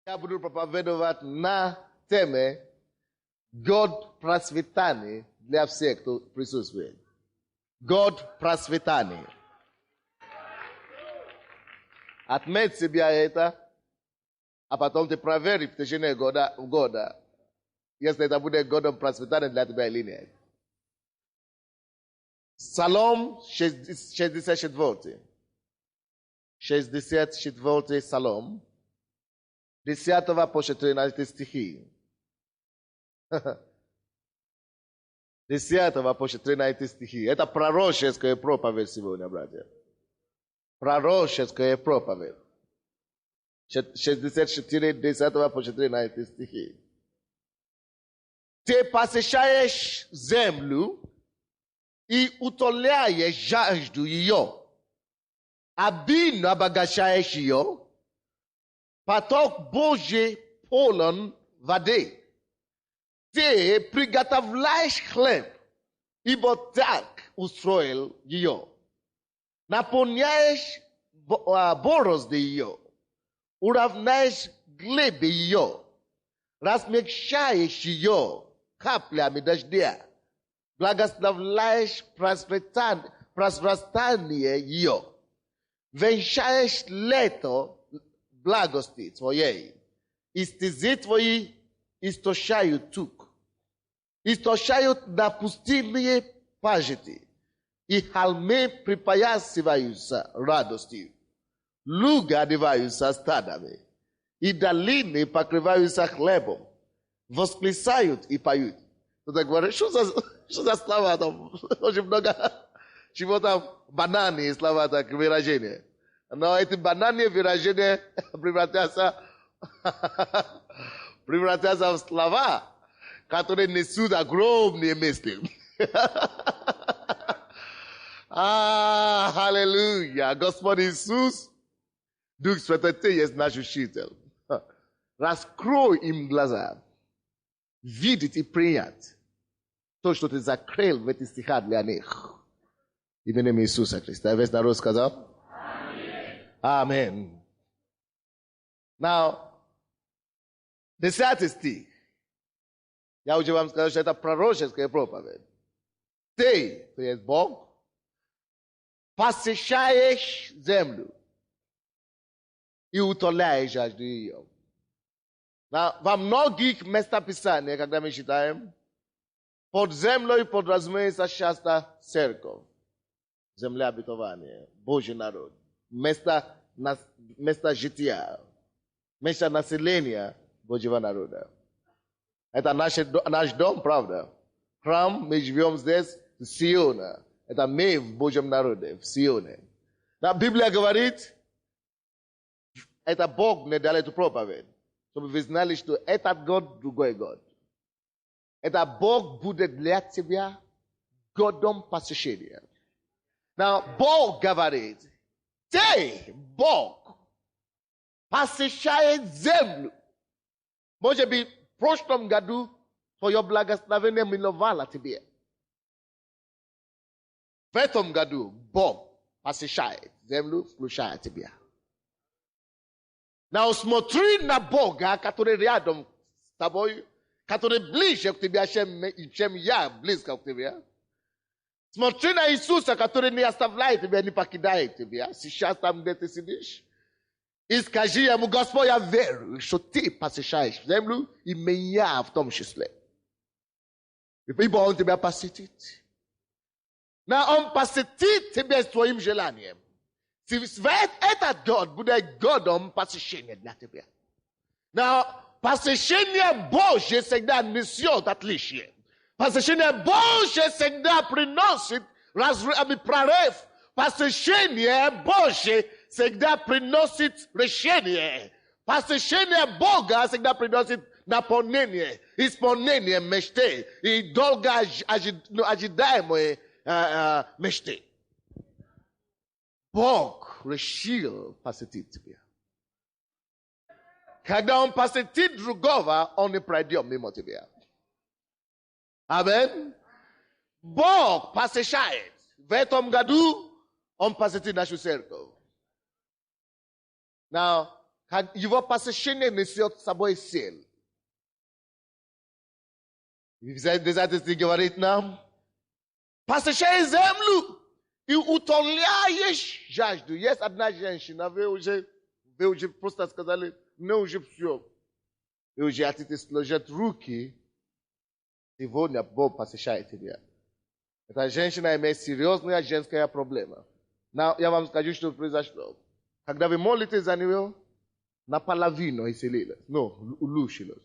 Ja budu propowiadować na temę God praswitany dla всех, кто присутствует. God просветание. Отметь себя это, а потом ты проверь в течение года, если это будет годом просветания для тебя или нет. Псалом 64. 64 Псалом. 10 по 14 стихи. 10 по 14 стихи. Это пророческая проповедь сегодня, братья. Пророческая проповедь. 64, 10 по 14 стихи. Ты посещаешь землю и утоляешь жажду ее. Обильно обогащаешь ее. Поток Божий полон воды. Ты приготовляешь хлеб, ибо так устроил ее. Наполняешь борозды ее, уравняешь глебы ее, размягчаешь ее каплями дождя, благословляешь просврастание ее, венчаешь лето благости твоей, и стези твои истощают тук, истощают на пустынные пажити, и холмы припоясываются радостью, луги одеваются стадами, и долины покрываются хлебом, восклицают и поют. Кто-то говорит, что за слова там? Очень много чего там, банальные слова, так, выражения. Но эти банальные выражения превратятся в слова, которые несут огромные мысли. Аллилуйя! Господь Иисус, Дух Святой, Ты есть наш Учитель. Раскрой им глаза, видеть и принять то, что Ты закрыл в этих стихах для них. Именем Иисуса Христа. Весь народ сказал? Amen. Now, 10 стих. Я уже вам сказал, что это пророческая проповедь. Ты, то есть Бог, посещаешь землю и утоляешь жажду ее. Во многих местописаниях, когда мы читаем, под землей подразумевается часто церковь, земля обетования, Божий народ. Место жития, место населения Божьего народа. Это наш дом, правда? Храм, мы живем здесь, в Сионе. Это мы в Божьем народе, в Сионе. Но Библия говорит, это Бог мне дал эту проповедь, чтобы вы знали, что этот год другой год. Это Бог будет для тебя годом посещения. Но Бог говорит, ты, Бог, посещает землю. Может быть, в прошлом году твое благословение миновало тебе. В этом году Бог посещает землю, включая тебя. Но смотри на Бога, который рядом с тобой, который ближе к тебе, чем я близко к тебе. Смотри на Иисуса, который не оставляет тебя, не покидает тебя. Сейчас там, где ты сидишь. И скажи ему, Господь, я верю, что ты посещаешь землю, и меня в том числе. Ибо он тебя посетит. Но он посетит тебя с твоим желанием. Этот год будет годом посещения для тебя. Но посещение Божье всегда несет отличие. Посещение Божье всегда приносит прорыв. Посещение Божье всегда приносит решение. Посещение Бога всегда приносит наполнение, исполнение мечты и долго ожидаемые мечты. Бог решил посетить тебя. Когда Он посетит другого, Он не пройдет мимо тебя. Амин. Бог посещает. В этом году Он посетит нашу церковь. il va passer chez nous sur sa boy ciel. Vous avez déjà dit que vous avez dit non? Passer chez Zemlou. I utolia jajdu. Yes, adna jenshi. Na veuje prostas kazale. Ne uje psio. Veuje atite slojet ruki. Se vou ne bo passer chez dia. Essa gente não é mais serioso, não é a gente que é problema. Não, já vamos ficar justo por isso. Когда вы молитесь за него, наполовину исцелились. Но, улучшилось.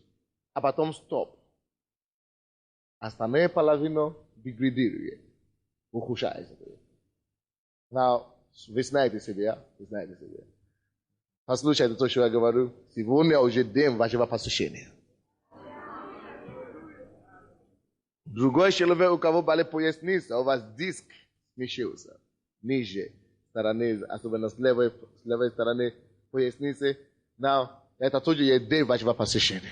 А потом стоп. Остальные половину деградируют. Ухудшается. Now, вы знаете себя, Послушайте то, что я говорю. Сегодня уже день вашего посещения. Другой человек, у кого были поясница, у вас диск смещился. Ниже стороны, особенно с левой стороны поясницы. Now, это тоже есть день вашего посещения.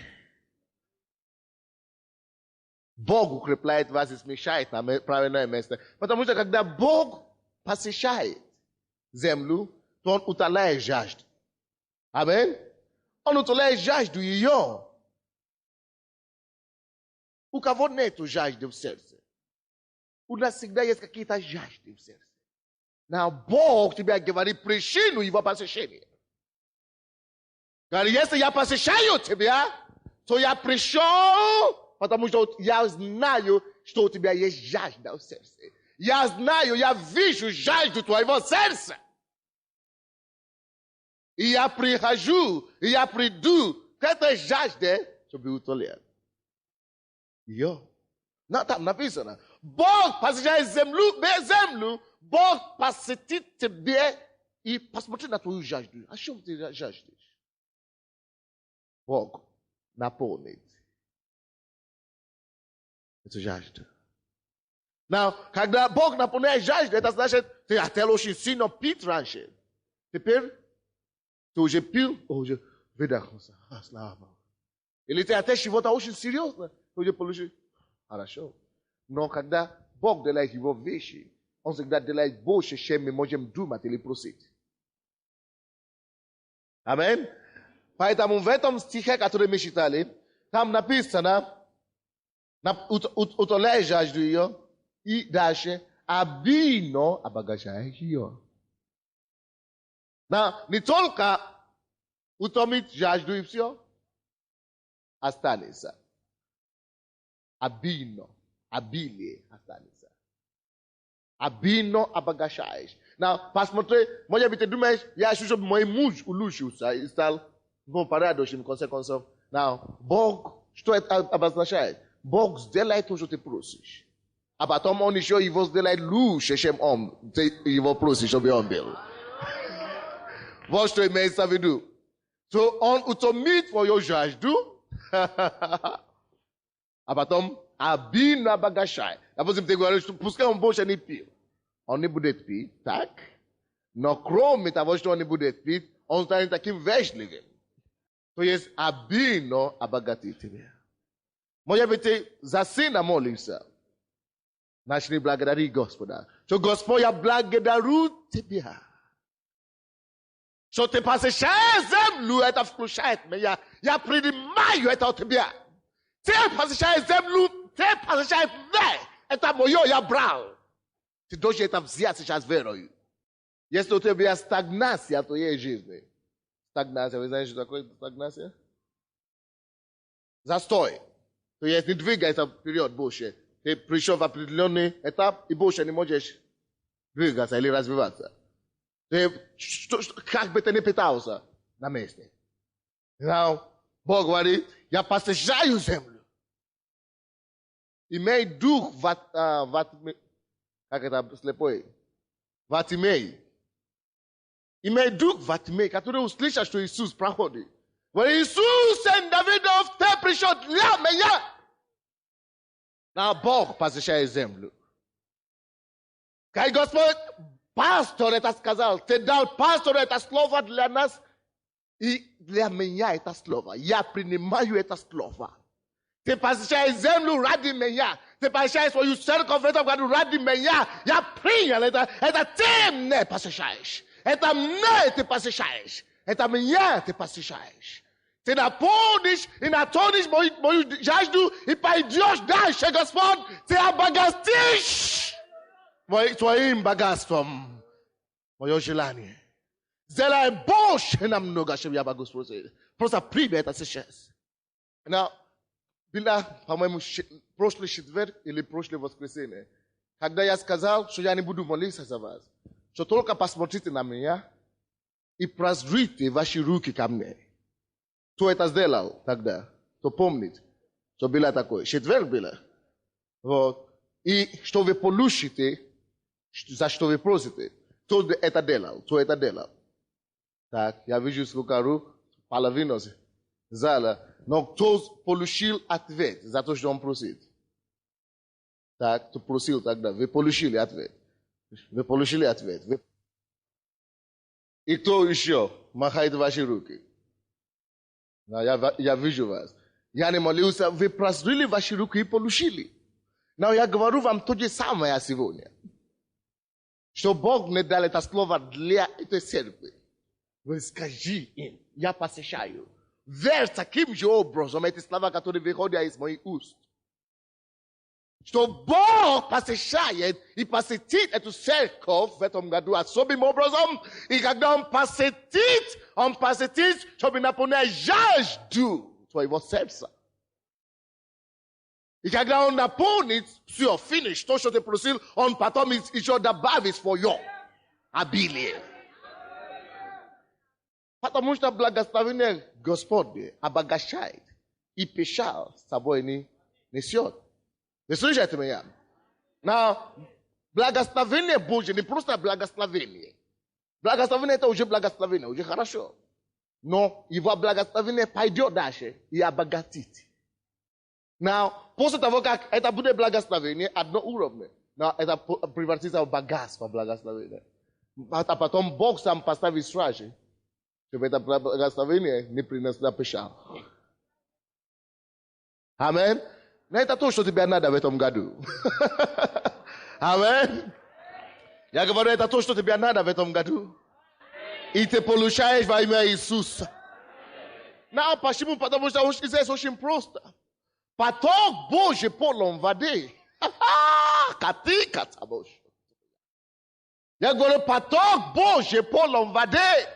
Бог укрепляет вас и смещает на правильное место. Потому что когда Бог посещает землю, то Он утоляет жажду. Аминь? Он утоляет жажду ее. У кого нету жажды в сердце? У нас всегда есть какие-то жажды в сердце. Но Бог тебе говорит причину его посещения. Говорит, если я посещаю тебя, то я пришел, потому что я знаю, что у тебя есть жажда в сердце. Я знаю, я вижу жажду твоего сердца. И я прихожу, и я приду к этой жажде, чтобы утолить. Ее. Но там написано, Бог посещает землю, Бог посетит тебе и посмотри на твою жажду. О чем ты жаждешь? Бог наполнит эту жажду. Но когда Бог наполняет жажду, это значит, ты хотел очень сильно пить раньше. Теперь ты уже пил, уже выдохнулся. Слава Богу. Или ты хотел чего-то очень серьезно, ты уже получил. Хорошо. Но когда Бог делает его вещи, Он всегда делает больше, чем мы можем думать или просить. Аминь. Поэтому в этом стихе, который мы читали, там написано, утоляй жажду ее, и дальше обильно обогащаешь ее. Но не только утомить жажду и все, останется. Обилие останется. Обильно обогащаешь. Но посмотри, может быть, ты думаешь, я ищу, чтобы мой муж улучшился и стал парадоксом, в конце концов. Но Бог, что это обозначает? Бог сделает то, что ты просишь. А потом Он еще его сделает лучше, чем ты его просишь, чтобы он был. Вот что имеется в виду. То Он утомит твою жажду, а потом обильно обогащает. Допустим, ты говоришь, пускай он больше не пил. Он не будет пить, так? Но кроме того, что он не будет пить, он станет таким вежливым. То есть обильно обогатит тебя. Может быть, ты за сына молишься. Начни благодарить Господа. Что Господь, я благодарю тебя. Что ты посещаешь землю, это включает меня. Я принимаю это от тебя. Ты посещаешь землю, ты посещаешь меня. Это мое, я брал. Ты должен это взять сейчас верою. Если у тебя стагнация в твоей жизни. Стагнация, вы знаете, что такое стагнация? Застой. То есть не двигается вперед больше. Ты пришел в определенный этап и больше не можешь двигаться или развиваться. Ты, как бы ты ни пытался, на месте. Но Бог говорит, я посещаю землю. Имей дух, как это слепой? Ватимей. Имей дух Ватимей, который услышал, что Иисус проходит. Говорит, Иисус, сын Давидов, ты пришел для меня. Но Бог посещает землю. Как Господь, пастор это сказал, ты дал пастору это слово для нас, и для меня это слово. Я принимаю это слово. Ты посещаешь землю ради меня. Ты посещаешь свою церковь ради меня. Я принял это. Это ты мне посещаешь. Это мне ты посещаешь. Это меня ты посещаешь. Ты наполнишь и натонешь мою жажду, и пойдешь дальше, Господь. Ты обогатишь твоим богатством мое желание. Сделай больше намного, чем я могу спросить. Просто прими это сейчас. Но было, по-моему, прошлый четверг или прошлое воскресенье, когда я сказал, что я не буду молиться за вас, что только посмотрите на меня и прозрите ваши руки ко мне. Кто это сделал тогда? Кто помнит? Что было такое? Четверг было. Вот. И что вы получите, за что вы просите. Кто это делал? Кто это делал? Так, я вижу сколько рук, половину зала. Но кто получил ответ за то, что он просит? Так, кто просил тогда? Вы получили ответ. Вы получили ответ. И кто еще махает ваши руки? Я вижу вас. Я не молился, вы прозрели ваши руки и получили. Но я говорю вам то же самое сегодня. Что Бог мне дал это слово для этой церкви. Вы скажи им, я посещаю. Верь таким же образом эти слова, которые выходят из моих уст. Что Бог посещает и посетит эту церковь в этом году особым образом. И когда Он посетит, чтобы наполнять жажду твоего сердца. И когда Он наполнит, все, finish, то, что ты просил, Он потом еще добавит свое обилие. Потому что благословение Господне обогащает и печаль с собой не несет. Вы слышите меня? Но благословение Божье не просто благословение. Благословение это уже благословение, уже хорошо. Но его благословение пойдет дальше и обогатит. Но после того, как это будет благословение, одно уровне, но это превратится в богатство благословения. А потом Бог сам поставит стражи, чтобы это благословение не принесло печаль. Аминь. Но это то, что тебе надо в этом году. Аминь. Я говорю, это то, что тебе надо в этом году. И ты получаешь во имя Иисуса. Но почему? Потому что здесь очень просто. Поток Божий полон воды. Катика Божий. Я говорю, поток Божий полон воды.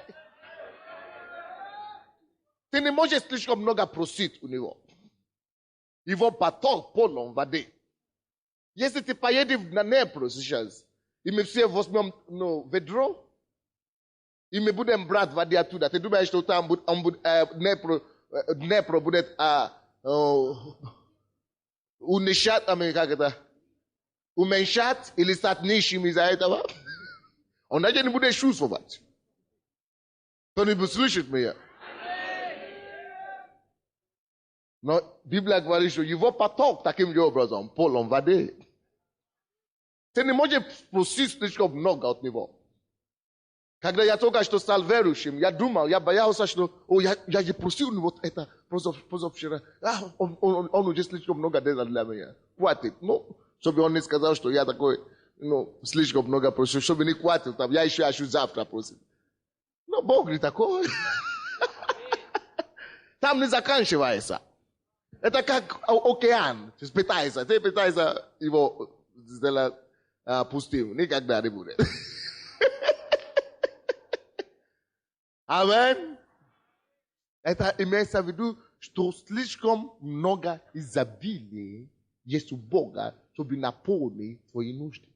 Ты не можешь слишком много просить у него. Его поток полон воды. Если ты поедешь на Днепр сейчас, и мы все возьмем ведро, и мы будем брать воды оттуда. Ты думаешь, что там Днепр будет уменьшать или стать нищим из-за этого? Он даже не будет чувствовать. Кто-нибудь слышит меня? Но Библия говорит, что его поток таким же образом полон воды. Ты не можешь просить слишком много от него. Когда я только что стал верующим, я думал, я боялся, что я же просил вот это позавчера. Он уже слишком много делал для меня. Хватит. Чтобы он не сказал, что я такой, слишком много просил, чтобы не хватит, там, я еще хочу завтра просить. Но Бог не такой. Там не заканчивается. Это как океан. Ты пытаешься его сделать пустым. Никогда не будет. Аминь. Это имеется в виду, что слишком много изобилия есть у Бога, чтобы наполнить твои нужды.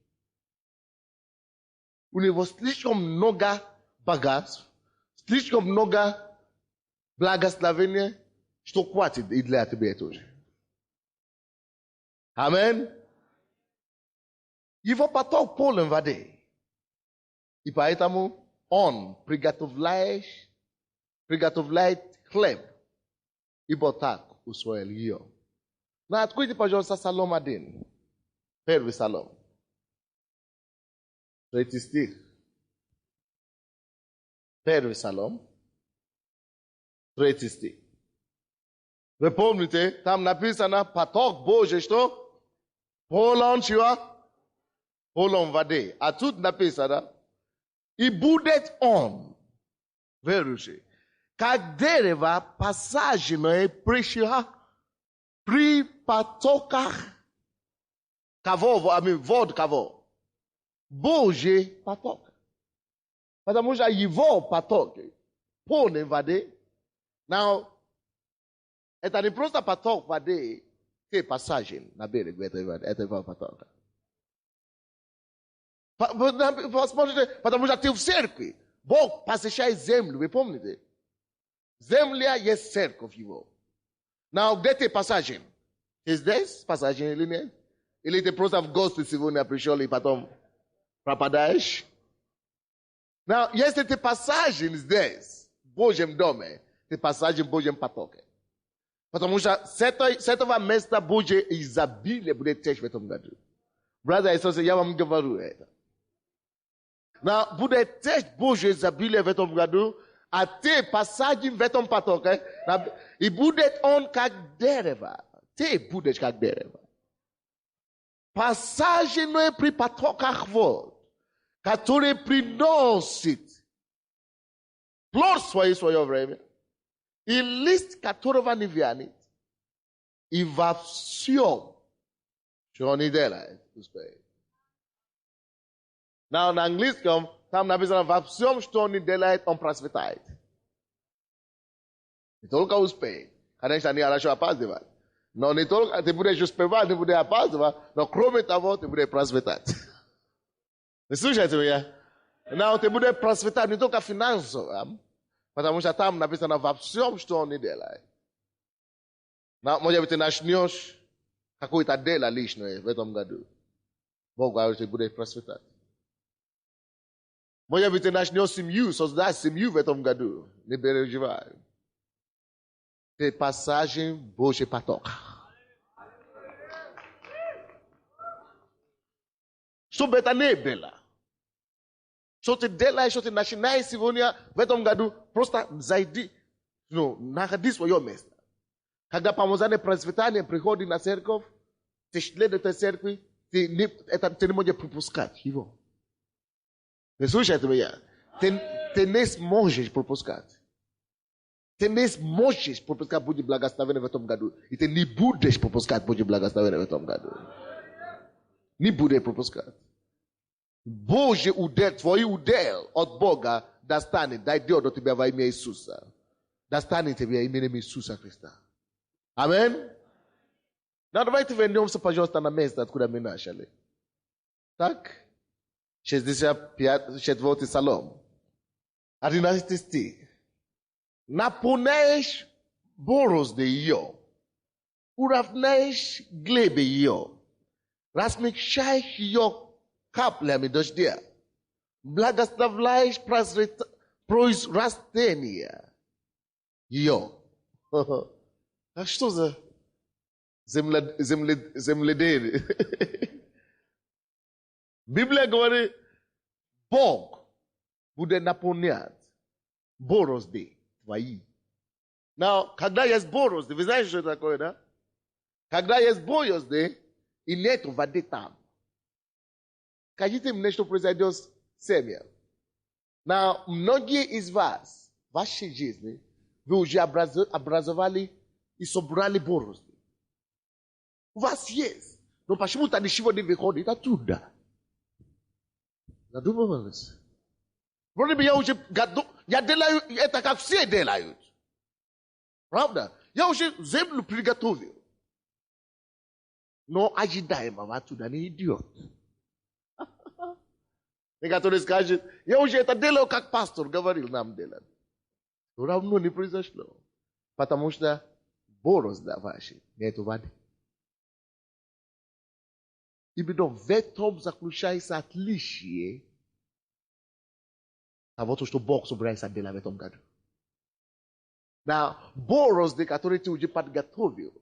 У него слишком много богатств, слишком много благословения, что хватит и для тебя тоже. Аминь. Его поток полон воды. И поэтому он приготовляет хлеб и ботак у своего. Но откройте, пожалуйста, Псалом 1. Первый Псалом. 3 стих. Первый Псалом. 3 стих. Вы помните, там написано, поток Божий, что? Полон чего? Полон воды. А тут написано, и будет он Veruše. Kak dereva passagem prešla pri patokach kavo, vod kavo. Bože patok. Потому что его потоки полны воды. Now, это не просто поток воды, это passagem на берег этого потока. Посмотрите, потому что ты в церкви. Бог посещает землю, вы помните? Земля есть церковь его. Now, где ты passagem? Ты здесь passagem или нет? Или ты просто в гости сегодня пришел и потом пропадаешь? Now, если ты passagem здесь, в Божьем доме, ты passagem в Божьем потоке. Потому что с этого места Божье изобилие будет течь в этом году. Братья и сестры, я вам говорю это. Now, будет течь Божье изобилие в этом году, а ты passagem в этом потоке, и будет он как дерево. Ты будешь как дерево. Passagem não é при потоках вод, который приносит плод свой в свое время, и лист которого не вянет, и во всем, что он и делает, успеет. Now, на английском, там написано, во всем, что он и делает, он процветает. Не только успеет. Конечно, не хорошо опаздывать. Но не только ты будешь успевать, не будешь опаздывать, но кроме того, ты будешь процветать. Вы слушаете меня? Но ты будешь процветать не только финансово, потому что там написано во всем, что он и делает. Но, может быть, ты начнешь какое-то дело личное в этом году. Бог говорит, ты будешь процветать. Может быть, ты начнешь семью, создать семью в этом году. Не переживай. Ты passagem Божий поток. Чтобы это не было. Что ты делаешь, что ты начинаешь сегодня в этом году, просто зайди, находи свое место. Когда помазание процветания приходит на церковь, ты член этой церкви, ты не можешь пропускать его. Вы слушаете меня? Ты не сможешь пропускать. Ты не сможешь пропускать Божье благословение в этом году. И ты не будешь пропускать Божье благословение в этом году. Не будешь пропускать. Божий удел, твой удел от Бога достанет, дойдет до тебя во имя Иисуса. Достанет тебя именем Иисуса Христа. Аминь. Ну, давайте вернемся, пожалуйста, на место, откуда мы начали. Так? 64-й Псалом. 11 стих. Наполняешь борозды ее, уравняешь глебы ее, размягчаешь ее каплями дождя, благословляешь произрастение ее. А что за земледелие? Библия говорит, Бог будет наполнять борозды твои. Но когда есть борозды, вы знаете, что это такое, да? Когда есть борозды, и нет воды там. Скажите мне, что произойдет с семьей. Но многие из вас, в вашей жизни, вы уже образовали и собрали борозды. У вас есть. Но почему-то ничего не выходит оттуда. Задумывались? Вроде бы я уже я делаю это, как все делают. Правда? Я уже землю приготовил. Но ожидаемого оттуда не идет. Некоторые скажут, я уже это делал, как пастор говорил нам делать. Но равно не произошло. Потому что борозда ваша нету воды. Именно в этом заключается отличие того, что Бог собирается делать в этом году. На борозды, которые ты уже подготовил,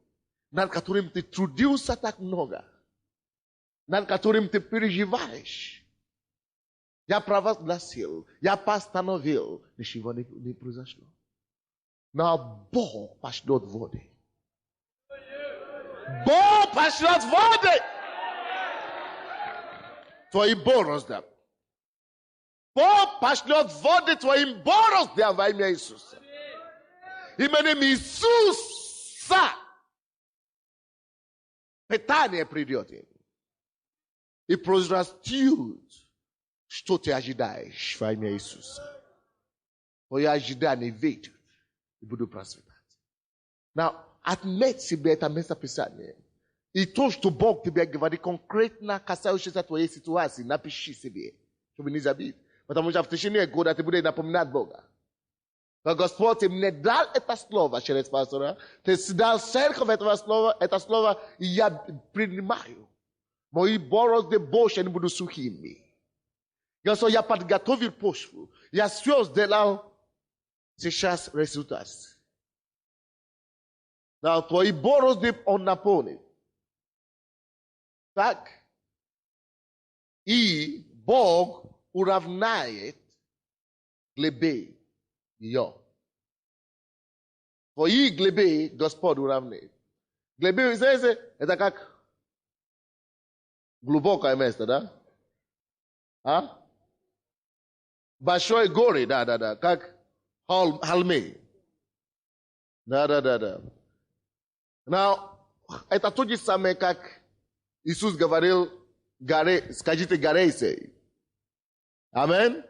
над которым ты трудился так много, над которым ты переживаешь, я провозгласил, я постановил, ничего не произошло. Но Бог пошлет воды. Бог пошлет воды! Твои борозды. По пашлет воды твоим борозды во имя Иисуса. Именем Иисуса питание придет им. И произрастет, что ты ожидаешь во имя Иисуса. Твои ожидания выйдут и будут процветать. Now, отметь себе это место Писания. И то, что Бог тебе говорит конкретно касающееся твоей ситуации, напиши себе, чтобы не забыть. Потому что в течение года ты будешь напоминать Бога. Но Господь мне дал это слово через пастора, ты дал церковь это слово, и я принимаю. Мои борозды больше не будут сухими. Господь, я подготовил почву. Я все сделал, сейчас результат. Но твои борозды он наполнит. Так? И Бог уравняет глебы ее. Твои глебы Господь уравняет. Глебы, знаете, это как глубокое место, да? А? Большое горе, да, как холмы. Да. Now, это то же самое, как Иисус говорил, скажите горе сей. Амин?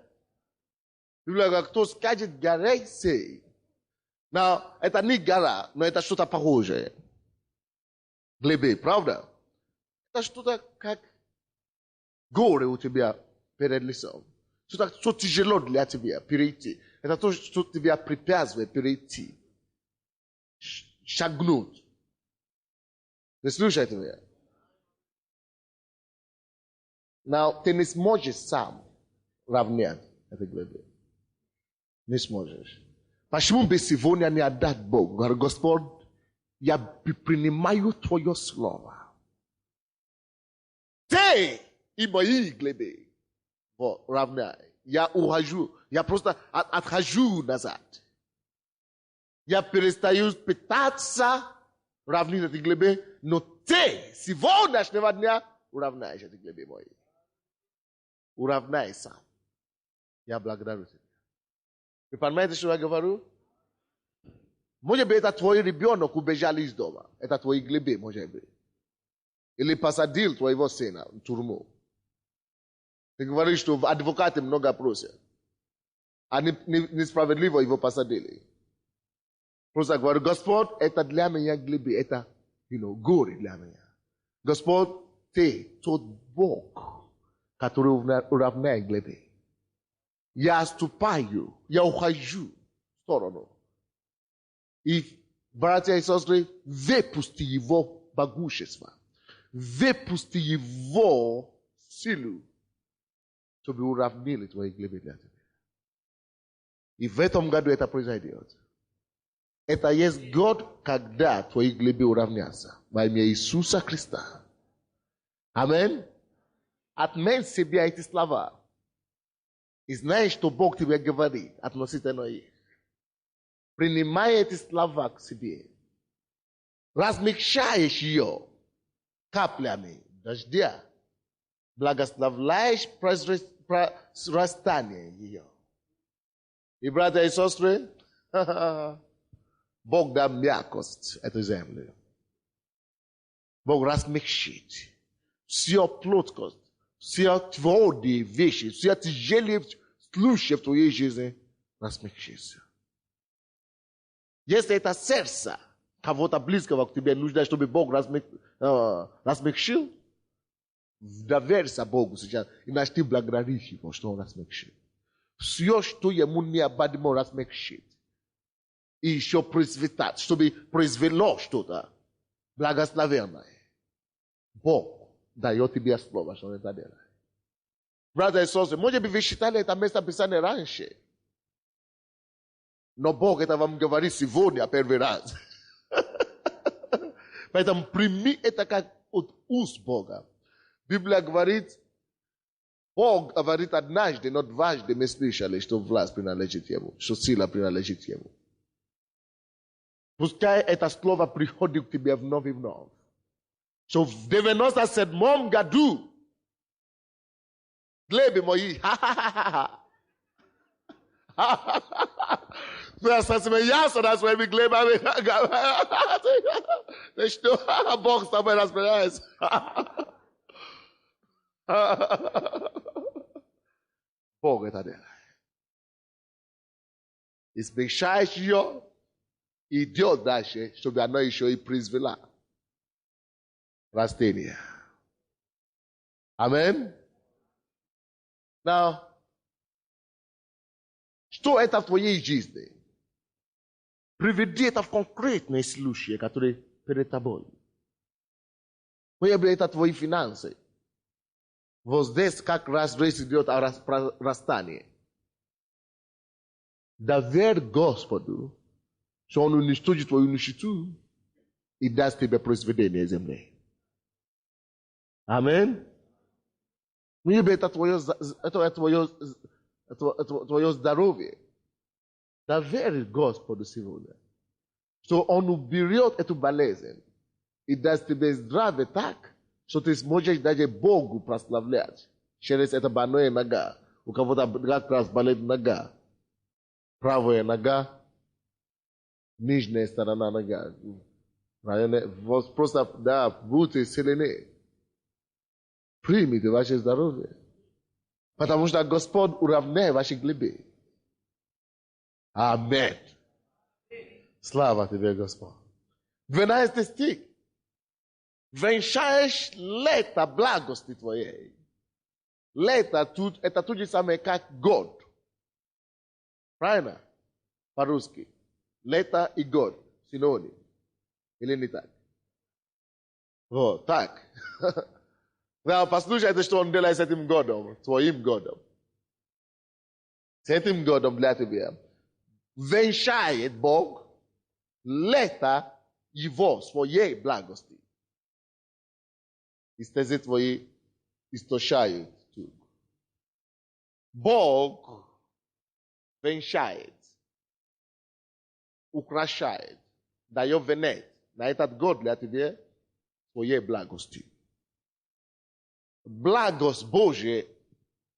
Библия, кто скажет горе сей. Now, это не гора, но это что-то похожее. Глебы, правда? Это что-то как горе у тебя перед лицом. Что-то, что тяжело для тебя перейти. Это то, что тебя препятствует перейти. Шагнуть. Вы слушаете меня? Now, ты не сможешь сам равнять это глебы. Не сможешь. Почему бы сегодня не отдать Богу? Господь, я принимаю твое слово. Ты и мои глебы равняй. Я ухожу. Я просто отхожу назад. Я перестаю пытаться равнить эти глебы, но ты сегодняшнего дня уравняешь эти глебы мои. Уравняй сам. Я благодарю тебя. Вы понимаете, что я говорю? Может быть, это твой ребенок убежал из дома. Это твои глебы, может быть. Или посадил твоего сына в тюрьму. Ты говоришь, что адвокаты много просят. А несправедливо его посадили. Просто говорю, Господь, это для меня глебы, это, горе для меня. Господь, ты тот Бог, который уравняет глебы. Я ступаю, я ухожу в сторону. И, братья и сестры, выпусти его могущество. Выпусти его силу, чтобы уравнили твои глебы для тебя. И в этом году это произойдет. Это есть год, когда твои глебы уравнятся. Во имя Иисуса Христа. Аминь. Отметь себе эти слова. И знаешь, что Бог тебе говорит относительно их. Принимай эти слова к себе. Размягчаешь ее каплями дождя. Благословляешь произрастание ее. И, братья и сестры, Бог дал мягкость этой земли. Бог размягчит все плоткость, все твердые вещи, все тяжелые случаи в твоей жизни размягчится. Если это сердце кого-то близкого к тебе нужно, чтобы Бог размягчил, доверься Богу сейчас, иначе ты благодаришь Его, что Он размягчил. Все, что ему необходимо размягчить. И еще процветать, чтобы произвело что-то благословенное. Бог дает тебе слово, что это делает. Братья и сестры, может быть, вы считали это место Писания раньше. Но Бог это вам говорит сегодня первый раз. Поэтому прими это как от уст Бога. Библия говорит, Бог говорит однажды, но дважды мы слышали, что власть принадлежит Ему, что сила принадлежит Ему. Пускай это слово приходит к тебе вновь и вновь. Что в 97-м году глебы мои, That's my yes, so that's why we claim I mean. There's no box somewhere that's my eyes. Bog het adela. Is bescheiß jo idiot dashe, so be annoy show prisvela. Rastenia. Amen. Now, что это в твоей жизни? Приведи это в конкретные случаи, которые перед тобой. Выявляй это твои финансы. Вот здесь как раз речь идет о расстании. Доверь Господу, что Он уничтожит твою нищету и даст тебе произведение земли. Аминь. Выявляй это твое здоровье. Доверь Господу сегодня, что Он уберет эту болезнь и даст тебе здравие так, что ты сможешь даже Богу прославлять через это больное нога. У кого-то как раз болит нога. Правая нога, нижняя сторона нога. Просто, да, будьте сильны. Примите ваше здоровье. Потому что Господь уравняет ваши глыбы. Аминь. Слава тебе, Господь. 12 стих. Венчаешь лето благости твоей. Лето тут, это то же самое, как год. Правильно? По-русски. Лето и год. Синоним. Или не так? Вот, так. Да, послушайте, что он делает с этим годом, твоим годом. С этим годом для тебя. Венчает Бог лето его, своей благости. И стези твои истощают тут. Бог венчает, украшает, дает венец на этот год для тебя своей благости. Благость Божия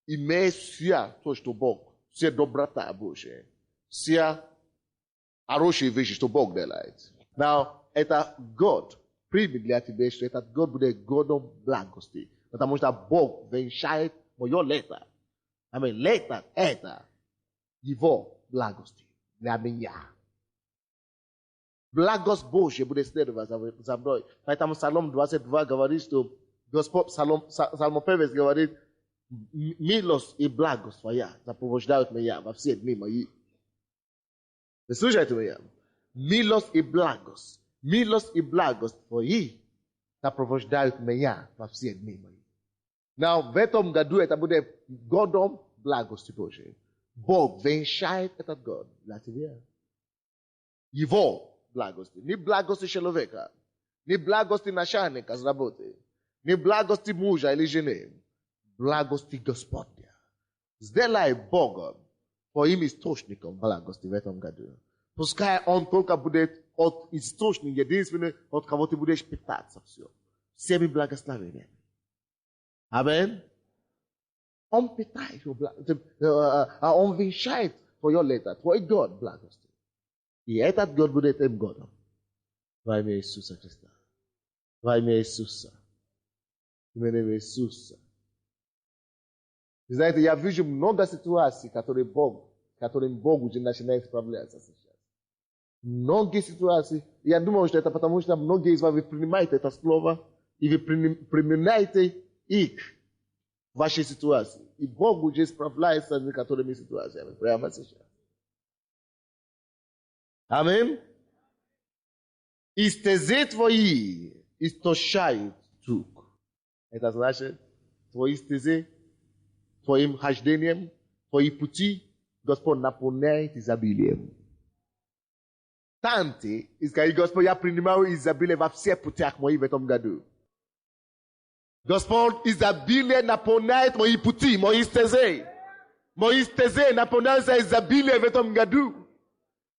имеет все то, что Бог, вся доброта Божия, все хорошие вещи, что Бог делает. Now, это год примет для тебя, что этот год будет годом благости. Потому что Бог венчает мое лето. Лето это его благости для меня. Благость Божья будет следовать за мной. Поэтому Псалом 22 говорит, что Господь, Псалмопевец говорит, милость и благость твоя сопровождают меня во все дни мои. Вы слушаете меня? Милость и благость твои сопровождают меня во все дни мои. Now, в этом году это будет годом благости Божьей. Бог венчает этот год для тебя. Его благости. Не благости человека, не благости начальника с работы, не благости мужа или жены, благости Господня. Сделай Богом твоим источником благости в этом году. Пускай Он только будет от источника, единственный, от кого ты будешь питаться все. Всеми благословениями. Аминь. Он питает, Он венчает твое лето, твой год благости. И этот год будет этим годом. Во имя Иисуса Христа. Во имя Иисуса. В имя Иисуса. Вы знаете, я вижу много ситуаций, которым Бог уже начинает справляться сейчас. Многие ситуации. Я думаю, что это потому, что многие из вас вы принимаете это слово, и вы применяете их в вашей ситуации. И Бог уже справляется с некоторыми ситуациями прямо сейчас. Аминь. И стези твои истощают друг. Это значит, твои стези, твоим хождением, твои пути, Господь наполняет изобилием. Танти, и скажи, Господь, я принимаю изобилие во всех путях моих в этом году. Господь, изобилие наполняет мои пути, мои стези. Мои стези наполняются изобилие в этом году.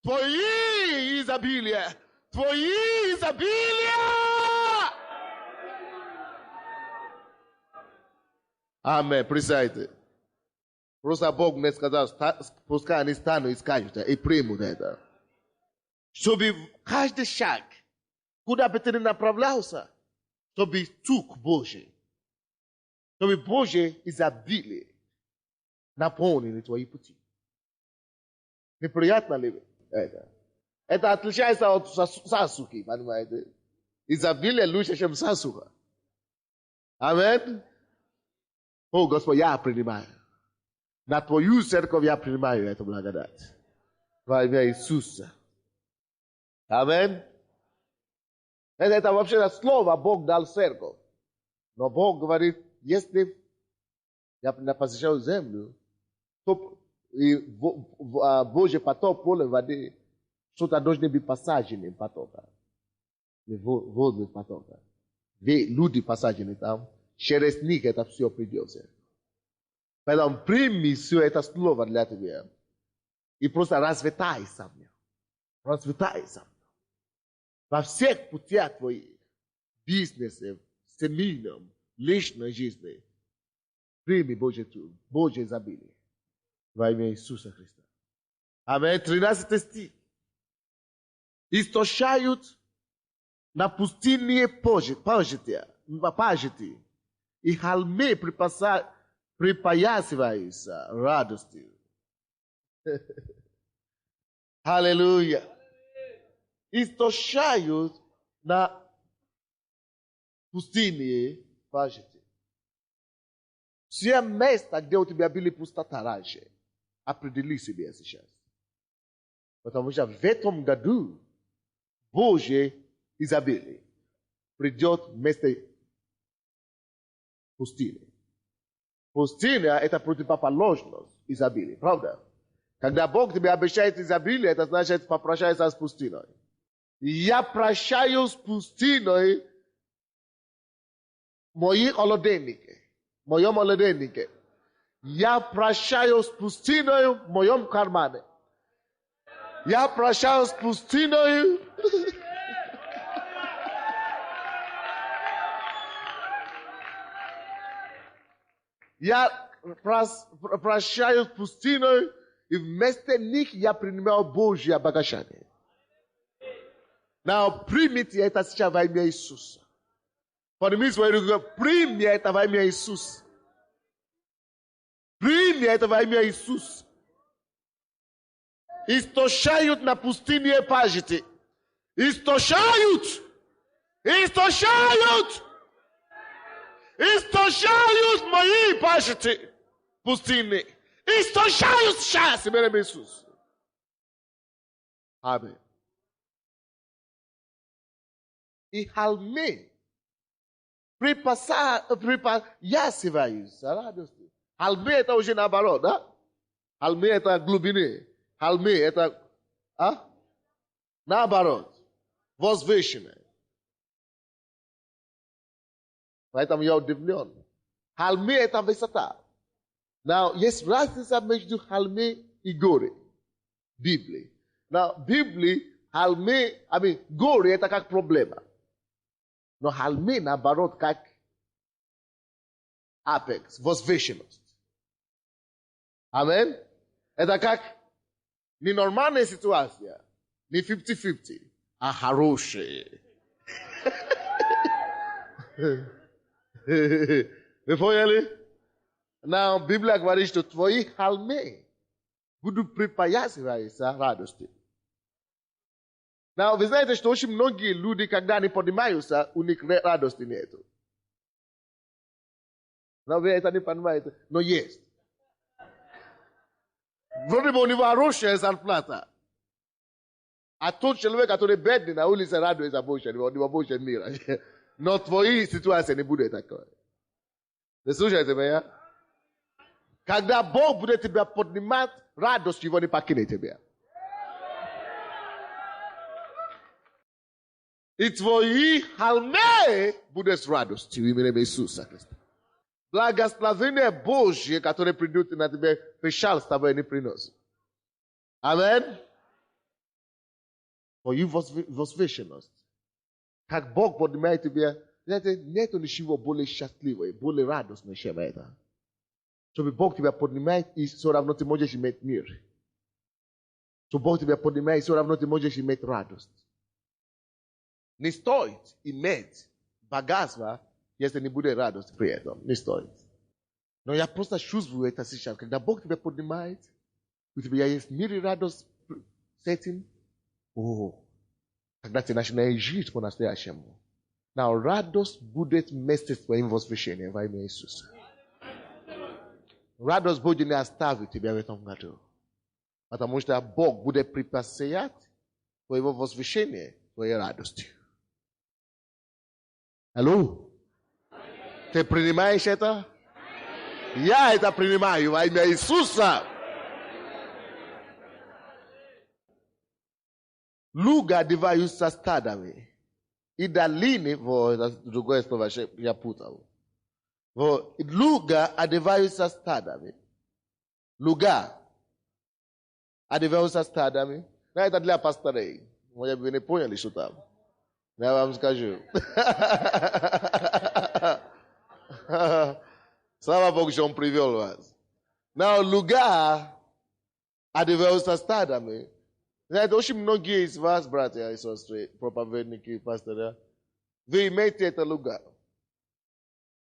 Твои изобилия! Твои изобилия! Аминь. Присядьте. Просто Бог не сказал, пускай они станут и скажут, и примут это. Чтобы каждый шаг, куда бы ты ни направлялся, чтобы тук Божий, чтобы Божье изобилие наполнили твои пути. Неприятно ли это? Это отличается от засухи, понимаете? Изобилие лучше, чем засуха. Аминь. О, Господь, я принимаю. На твою церковь я принимаю эту благодать. Во имя Иисуса. Аминь. Это вообще слово Бог дал церковь. Но Бог говорит, если я посещаю землю, то Божий поток полной воды, что-то должны быть посажены потока. Водных потока. Люди посажены там, через них это все придется. Поэтому прими все это слово для тебя. И просто развитайся в нем. Развитайся в нем. Во всех путях твоих, бизнесе, семейном, личной жизни, прими Божье изобилие. Во имя Иисуса Христа. Аминь. 13 стих. Истощают на пустыне пажити, и холмы припоясываются радостью. Аллилуйя. Истощают на пустыне пажити. Все места, где у тебя были пустота раньше, определи себе сейчас. Потому что в этом году Божье изобилие придет вместо пустыни. Пустыня – это противоположность изобилия, правда? Когда Бог тебе обещает изобилие, это значит попрощайся с пустыней. Я прощаю с пустыней моим холодильнике. Я прощаю с пустыней в моем кармане. Я прощаю с пустыней. Я прощаю с пустыней, и вместо них я принимаю Божье обогащение. Now, примите это сейчас во имя Иисуса. Подними свои руки, прими это во имя Иисуса. Прими это во имя Иисуса. Истощают на пустыне пажити. Истощают мои пажити пустыни. Истощают сейчас именем Иисуса. Аминь. И холмы припоясываются радостью. Холмы это уже наоборот, да? Холмы это глубины. Холмы это наоборот. Возвышенные. Поэтому я удивлен. Холмы это высота. Now, есть разница между холмы и горы. Библии. Now, Библии, холмы, горы это как проблема. Но холмы, наоборот, как апекс, возвышенность. Аминь. Это как не нормальная ситуация, не 50-50, а хорошая. Вы поняли? Now, Библия говорит, что твои холмы будут припоясываться радостью. Now, вы знаете, что очень многие люди, когда они поднимаются, у них радости нету. Но вы это не понимаете, но есть. Вроде бы у него хорошая зарплата. А тот человек, который бедный, на улице радуется больше, у него больше мира. Но твои ситуации не будут такой. Вы слушаете меня? Когда Бог будет тебя поднимать, радость его не покинет тебя. И твои холмы будут с радостью именем Иисуса Христа. Благословение Божье, которое придет на тебя, печаль с тобой не приносит. Аминь. Твою возвышенность. Как Бог поднимает тебя, знаете, нет ничего более счастливого, более радостного, чем это. Щоб Бог тебе піднімає, і все равно ти можеш мати мир. Щоб Бог тебе піднімає, і все равно ти можеш мати радость. Не стоїть мати богатство, если не буде радость при этом. Не стоит. Но я просто чувствую это сейчас. Когда Бог тебя поднимает, у тебя есть мир и радость с этим, когда ты начинаешь жить по-настоящему. Но радость будет вместе с твоим возвращением во имя Иисуса. Радость будет не оставить тебя в этом году. Потому что Бог будет припасать твоего возвращения твоей радостью. Алло? Ты принимаешь это? Я это принимаю во имя Иисуса. Луга одеваются стадами. И долины, другое слово я путал. Луга одеваются стадами. Луга одеваются стадами. Но это для пастырей. Может, вы не поняли, что там. Я вам скажу. Слава Богу, что Он привел вас. Но луга одеваются стадами. Знаете, очень многие из вас, братья и сестры, проповедники, пастора, вы имеете это луга.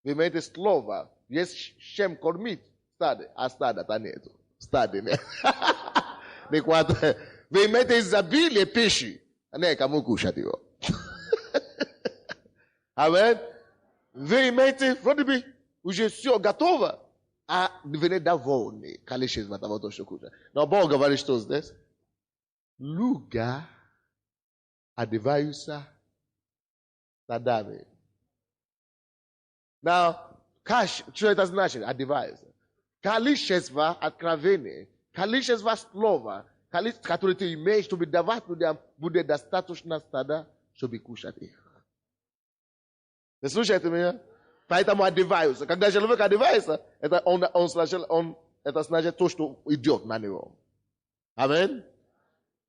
Вы имеете слово. Есть чем кормить стадо, а стада-то нету. Стады нет. Вы имеете изобилие пищи, а не кому кушать его. Амин. Вы имеете, вроде бы, уже все готово, а вы довольны. Количество того, что кушать. Но Бог говорит, что здесь. Луга одеваются стадами. Now, что это значит? Одеваются. Количество откровений, количество слова, которое ты имеешь, чтобы давать людям, будет достаточно стада, чтобы кушать их. Вы слушаете меня? Поэтому одеваются. Когда человек одевается, это значит то, что идет на него. Аминь.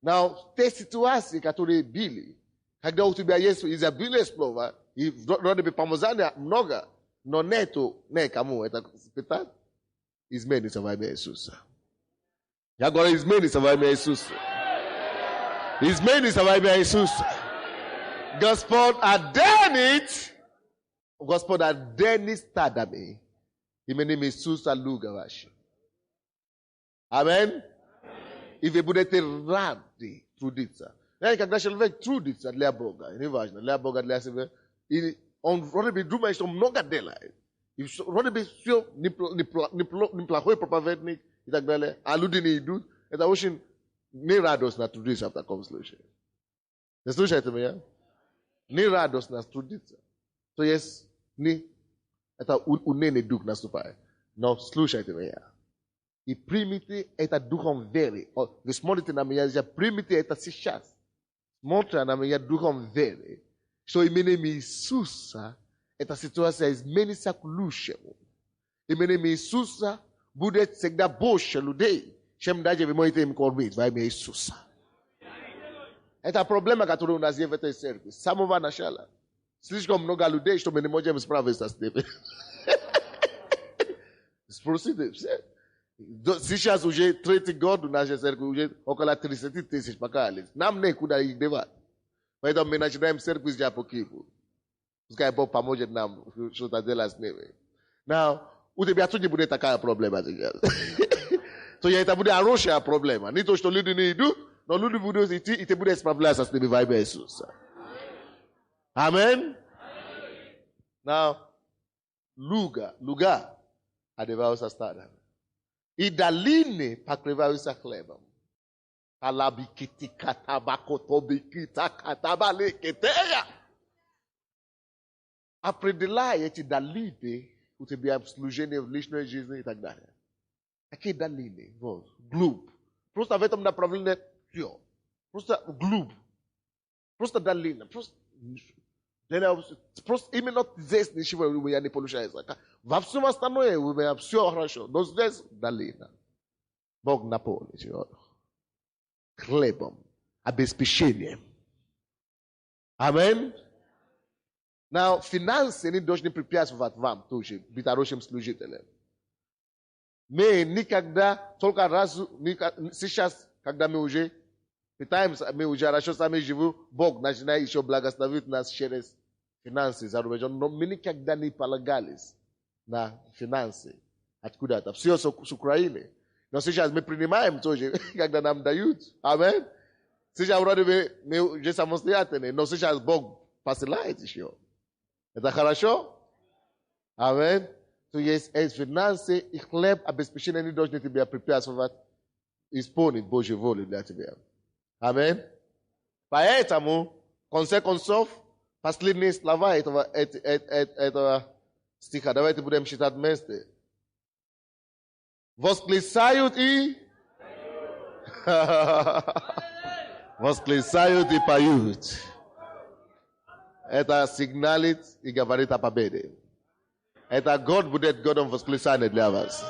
Но те ситуации, которые были, когда у тебя есть изобилие слова, и вроде бы помазания много, но нету никому это испытать, изменится во имя Иисуса. Я говорю, изменится во имя Иисуса. Изменится во имя Иисуса. Господь оденет, Господь оденет стадами именем Иисуса Луга ваши. Аминь. И вы будете рады трудиться. Когда человек трудится для Бога, неважно, для Бога, для себя, и он вроде бы думает, что много делает. И вроде бы все неплохой проповедник и так далее, а люди не идут, это очень нерадостно трудиться в таком случае. Вы слушаете меня? Нерадостно трудиться. То есть, это унынный дух наступает. Но слушайте меня. И примите это духом веры. Вы смотрите на меня, примите это сейчас. Смотрите на меня духом веры. Что именем Иисуса, эта ситуация изменится к лучшему. Именем Иисуса будет всегда больше людей, чем даже вы можете им кормить во имя Иисуса. Это проблема, который у нас есть в этой церкви. С самого начала. Слишком много людей, что мы не можем справиться с ними. Спросите все. Сейчас уже третий год у нашей церкви, уже около 30 тысяч покаялись. Нам некуда их девать. Поэтому мы начинаем церковь с по Киеву. Пускай Бог поможет нам что-то делать с ними. Но у тебя тоже будет такая проблема сейчас. То это будет хорошая проблема. Не то, что люди не идут, но люди будут идти, и ты будешь справляться с ними во имя Иисуса. Аминь. Now, луга одеваются стадами. И долины покрываются хлебом. Определяй эти долины у тебя в служении, в личной жизни и так далее. Какие долины? Вот. Глубь. Просто в этом направлении все. Просто глубь. Просто долина. Просто именно здесь ничего у меня не получается. Во всем остальное у меня все хорошо. Но здесь долина. Бог наполнит его хлебом, обеспечением. Аминь. Но финансы не должны препятствовать вам тоже быть хорошим служителем. Me никогда только раз, сейчас, когда мы уже пытаемся, мы уже хорошо сами живем, Бог начинает еще благословить нас через финансы за рубежом, но мы никогда не полагались на финансы откуда-то. Все с Украины. Но сейчас мы принимаем тоже, когда нам дают. Амин. Сейчас вроде мы уже самостоятельные, но сейчас Бог посылает еще. Это хорошо? Амин. То есть финансы и хлеб, обеспечение не должны тебя препятствовать исполнить Божью волю для тебя. Амин. Поэтому, в конце концов, последние слова этого стиха. Давайте будем читать вместе. Восклицают и восклицают и поют. Это сигналит и говорит о победе. Это Год будет Годом восклицания для вас.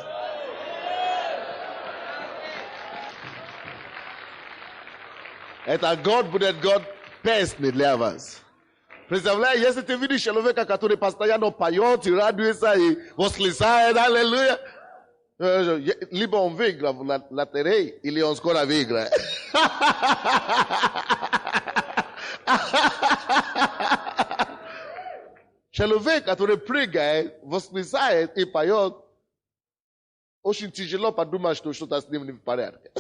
Это год будет год песни для вас. Представляешь, если ты видишь человека, который постоянно поет и радуется и восклицает, аллилуйя, либо он выиграл в лотерее, или он скоро выиграет. Человек, который прыгает, восклицает и поет, очень тяжело подумать, что что-то с ним не в порядке.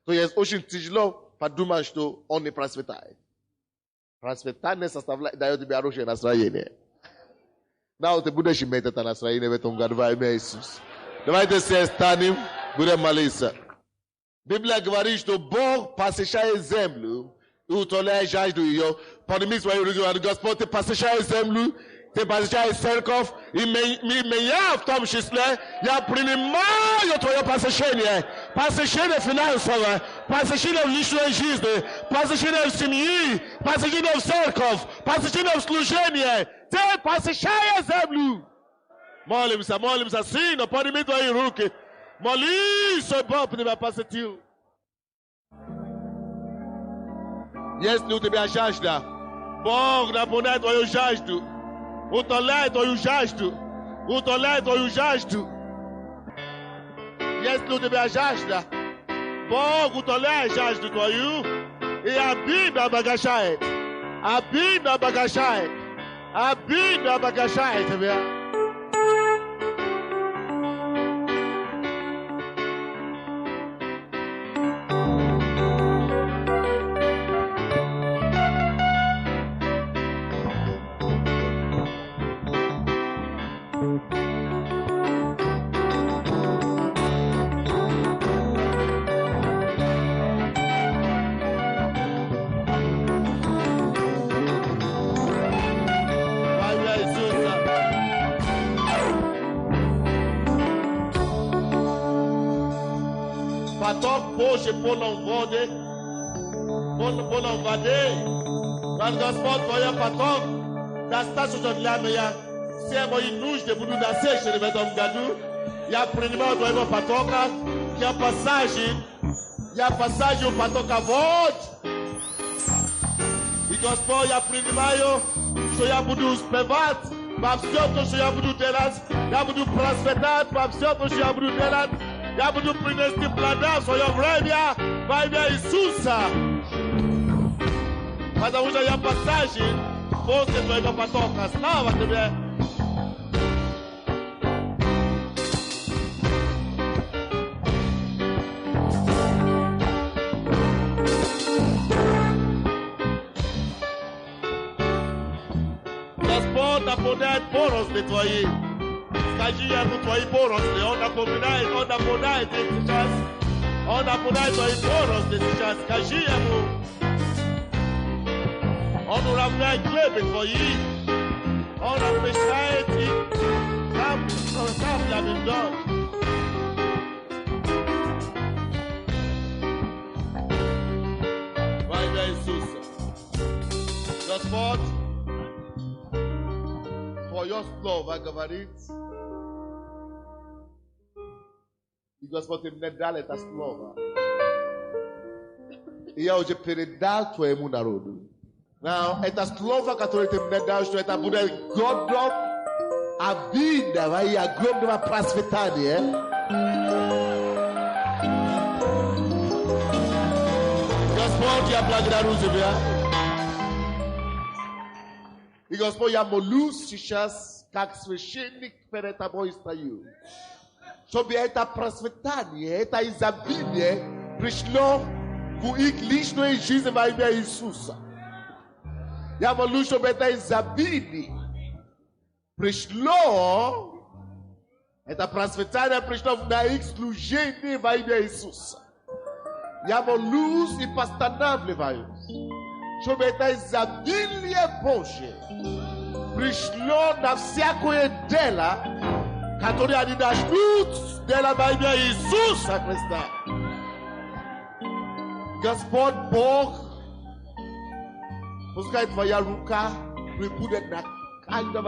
То есть очень тяжело подумать, что он не процветает. Процветание дает тебе хорошее настроение. Но ты будешь иметь это настроение в этом году во имя Иисуса. Давайте все станем, будем молиться. Библия говорит, что Бог посещает землю и утоляет жажду ее. Подними свою руку, Господь, ты посещаешь землю, ты посещаешь церковь, и меня в том числе, я принимаю твое посещение. Посещение финансовое, посещение в личной жизни, посещение в семье, посещение в церковь, посещение в служение. Ты посещаешь землю. Молимся, молимся, сына, подними твои руки. Молись, что Бог тебя посетил. Если у тебя жажда, Бог наполняет твою жажду. Утоляет твою жажду. Утоляет твою жажду. Если у тебя жажда, Бог утоляет жажду твою и обильно обогащает. Обильно обогащает. Обильно обогащает тебя. Поток Божий полон воды, полон воды. Quand Господь, твой поток достаточно для меня. Все мои нужды будут насыщены в этом году. Я принимаю твоего потока. Я посажу потока вод. И Господь, я принимаю, что я буду успевать во всем, то, что я буду делать. Я буду процветать во всем, то, что я буду делать. Я буду принести плода в свое время во имя Иисуса. Потому что я посажен после твоего потока. Слава тебе. Господь наполняет борозды твои. Скажи ему твои борозды. Он наполняет их сейчас. Он наполняет твои борозды сейчас. Скажи ему. Он уравняет хлебы твои. Он обещает их каплями дождь. Во имя Иисуса. Господь, твое слово говорит. И Господь, ты мне дал это слово. И я уже передал твоему народу. Now, это слово, которое ты мне дал, что это будет годом Abinda vai agromna prasvetanie. Gospod ja благодарю тебя. И Господь, я молюсь сейчас, как священник перед тобой стою, чтобы это просветание, это изобилие пришло в их личную жизнь во имя Иисуса. Я молюсь, чтобы это изобилие пришло, это просветание пришло на их служение во имя Иисуса. Я молюсь и постанавливаю, чтобы это изобилие Божие пришло на всякое дело, которое они начнут делать во имя Иисуса Христа. Господь Бог, пускай твоя рука прибудет на каждого